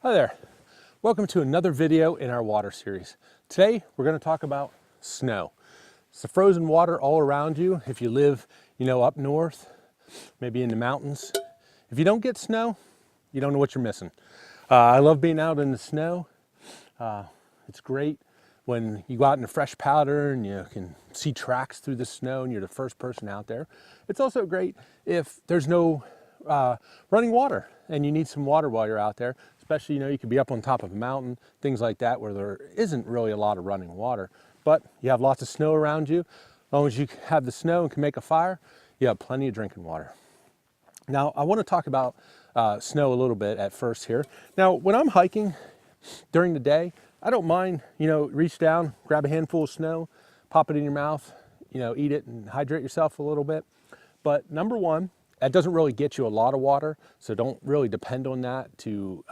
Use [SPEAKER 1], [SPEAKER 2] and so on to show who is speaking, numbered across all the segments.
[SPEAKER 1] Hi there. Welcome to another video in our water series. Today we're going to talk about snow. It's the frozen water all around you. If you live, up north, maybe in the mountains. If you don't get snow, you don't know what you're missing. I love being out in the snow. It's great when you go out in the fresh powder and you can see tracks through the snow and you're the first person out there. It's also great if there's no running water and you need some water while you're out there, especially, you could be up on top of a mountain, things like that, where there isn't really a lot of running water, but you have lots of snow around you. As long as you have the snow and can make a fire, you have plenty of drinking water. Now, I want to talk about snow a little bit at first here. Now, when I'm hiking during the day, I don't mind, reach down, grab a handful of snow, pop it in your mouth, eat it and hydrate yourself a little bit. But number one, that doesn't really get you a lot of water, so don't really depend on that to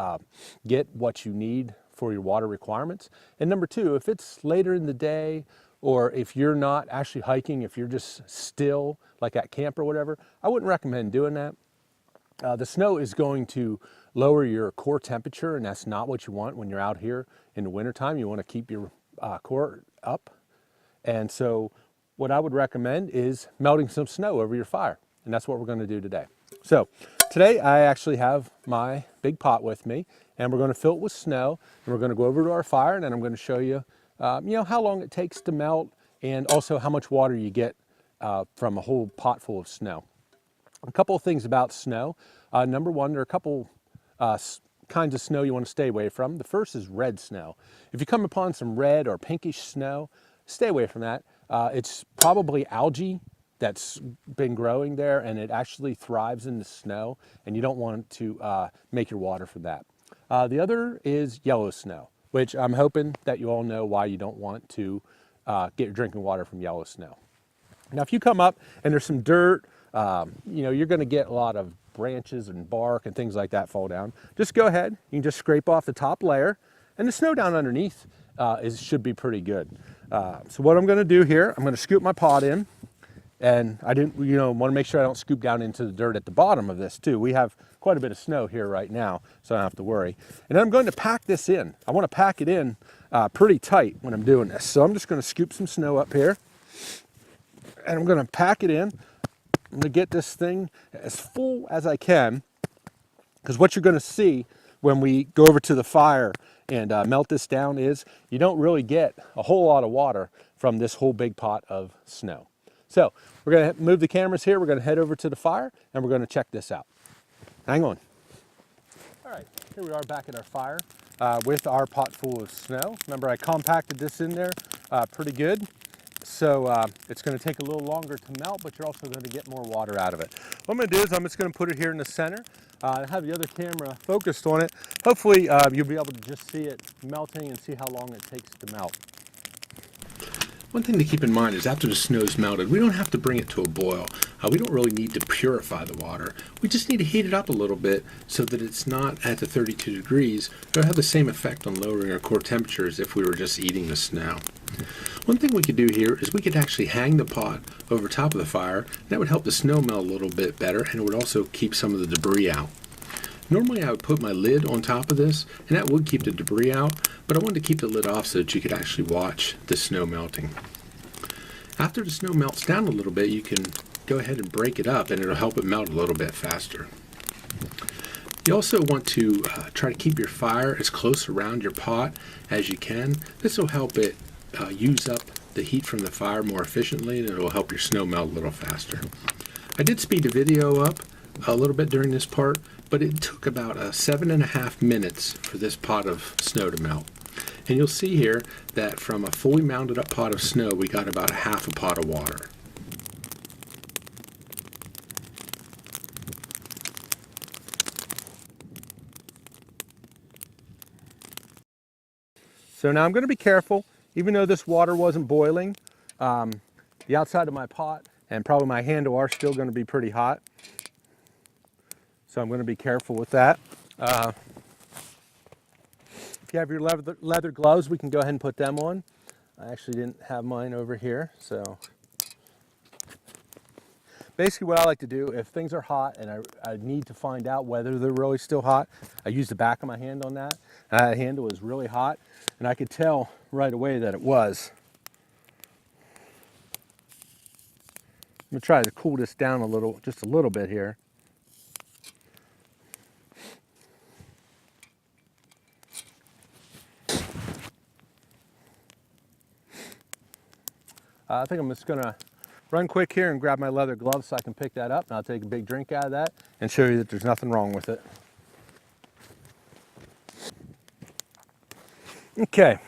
[SPEAKER 1] get what you need for your water requirements. And number two, if it's later in the day, or if you're not actually hiking, if you're just still, like at camp or whatever, I wouldn't recommend doing that. The snow is going to lower your core temperature, and that's not what you want when you're out here in the wintertime. You want to keep your core up. And so what I would recommend is melting some snow over your fire. And that's what we're going to do today. So today I actually have my big pot with me, and we're going to fill it with snow, and we're going to go over to our fire, and then I'm going to show you, how long it takes to melt, and also how much water you get from a whole pot full of snow. A couple of things about snow. Number one, there are a couple kinds of snow you want to stay away from. The first is red snow. If you come upon some red or pinkish snow, stay away from that. It's probably algae that's been growing there, and it actually thrives in the snow, and you don't want to make your water for that. The other is yellow snow, which I'm hoping that you all know why you don't want to get your drinking water from yellow snow. Now, if you come up and there's some dirt, you're going to get a lot of branches and bark and things like that fall down. Just go ahead, you can just scrape off the top layer, and the snow down underneath should be pretty good. So what I'm going to do here, I'm going to scoop my pot in. And I didn't, want to make sure I don't scoop down into the dirt at the bottom of this too. We have quite a bit of snow here right now, so I don't have to worry. And then I'm going to pack this in. I want to pack it in pretty tight when I'm doing this. So I'm just going to scoop some snow up here, and I'm going to pack it in. I'm going to get this thing as full as I can, because what you're going to see when we go over to the fire and melt this down is you don't really get a whole lot of water from this whole big pot of snow. So we're going to move the cameras here. We're going to head over to the fire, and we're going to check this out. Hang on. All right, here we are back at our fire with our pot full of snow. Remember, I compacted this in there pretty good. So it's going to take a little longer to melt, but you're also going to get more water out of it. What I'm going to do is I'm just going to put it here in the center. I have the other camera focused on it. Hopefully you'll be able to just see it melting and see how long it takes to melt.
[SPEAKER 2] One thing to keep in mind is after the snow's melted, we don't have to bring it to a boil. We don't really need to purify the water. We just need to heat it up a little bit so that it's not at the 32 degrees. It'll have the same effect on lowering our core temperature as if we were just eating the snow. One thing we could do here is we could actually hang the pot over top of the fire. That would help the snow melt a little bit better, and it would also keep some of the debris out. Normally I would put my lid on top of this, and that would keep the debris out, but I wanted to keep the lid off so that you could actually watch the snow melting. After the snow melts down a little bit, you can go ahead and break it up, and it'll help it melt a little bit faster. You also want to try to keep your fire as close around your pot as you can. This will help it use up the heat from the fire more efficiently, and it will help your snow melt a little faster. I did speed the video up a little bit during this part, but it took about 7.5 minutes for this pot of snow to melt. And you'll see here that from a fully mounted up pot of snow, we got about half a pot of water.
[SPEAKER 1] So now I'm going to be careful, even though this water wasn't boiling, the outside of my pot and probably my handle are still going to be pretty hot. So I'm going to be careful with that. If you have your leather gloves, we can go ahead and put them on. I actually didn't have mine over here, so. Basically what I like to do, if things are hot and I need to find out whether they're really still hot, I use the back of my hand on that. That handle was really hot, and I could tell right away that it was. I'm gonna try to cool this down a little, just a little bit here. I think I'm just gonna run quick here and grab my leather gloves so I can pick that up, and I'll take a big drink out of that and show you that there's nothing wrong with it. Okay,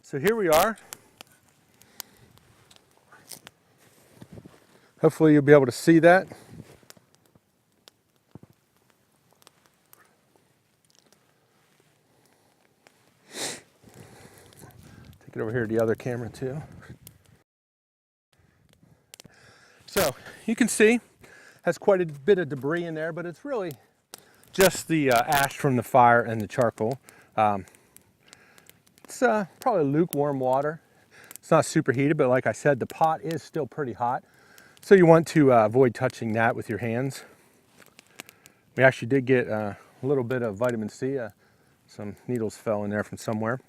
[SPEAKER 1] so here we are. Hopefully you'll be able to see that. Take it over here to the other camera too. So you can see has quite a bit of debris in there, but it's really just the ash from the fire and the charcoal. It's probably lukewarm water. It's not super heated, but like I said, the pot is still pretty hot. So you want to avoid touching that with your hands. We actually did get a little bit of vitamin C. Some needles fell in there from somewhere.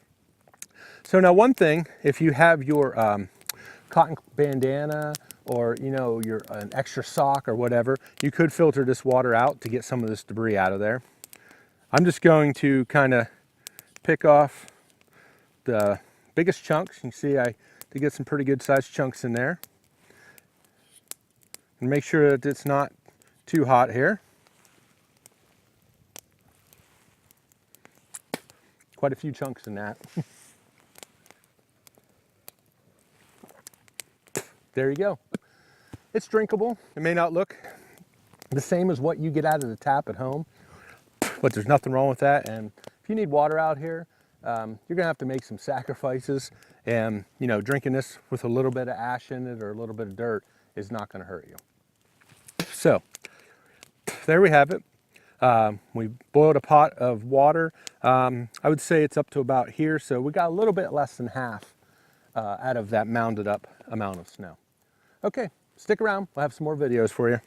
[SPEAKER 1] So now one thing, if you have your cotton bandana or an extra sock or whatever, you could filter this water out to get some of this debris out of there. I'm just going to kind of pick off the biggest chunks. You can see I did get some pretty good sized chunks in there. And make sure that it's not too hot here. Quite a few chunks in that. There you go. It's drinkable. It may not look the same as what you get out of the tap at home, but there's nothing wrong with that. And if you need water out here, you're gonna have to make some sacrifices, and drinking this with a little bit of ash in it or a little bit of dirt is not gonna hurt you. So there we have it. We boiled a pot of water. I would say it's up to about here, so we got a little bit less than half out of that mounded up amount of snow. Okay, stick around, we'll have some more videos for you.